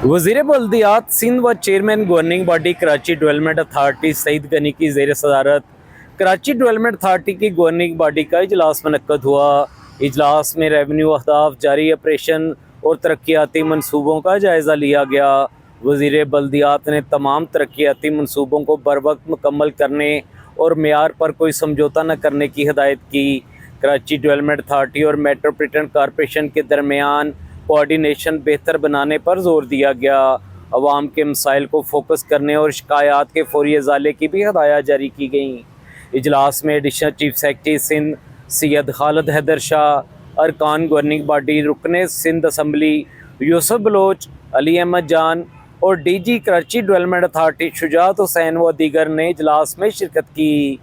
वज़ीर बल्दियात सिंध व chairman governing body Karachi development authority Saeed Ghani की ज़ेर सदारत कराची डेवलपमेंट अथार्टी की गवर्निंग बॉडी का इजलास मुनक्कद हुआ। इजलास में रेवेन्यू अहदाफ, जारी ऑपरेशन और तरक्याती मनसूबों का जायज़ा लिया गया। वज़ीर बल्दियात ने तमाम तरक्याती मनसूबों को बर वक्त मुकम्मल करने और मेयार पर कोई समझौता न करने की हिदायत की। कराची डेवलपमेंट अथार्टी और मेट्रोपॉलिटन कॉरपोरेशन के दरमियान कोऑर्डिनेशन बेहतर बनाने पर जोर दिया गया। अवाम के मसाइल को फोकस करने और शिकायत के फौरी अजाले की भी हदायत जारी की गई। इजलास में additional chief secretary Sindh Syed Khalid Haider Shah, अरकान गवर्निंग बॉडी रुकने सिंध असम्बली यूसुफ बलोच, अली अहमद जान और DG Karachi development authority Shujaat Hussain व दीगर ने इजलास में शिरकत की।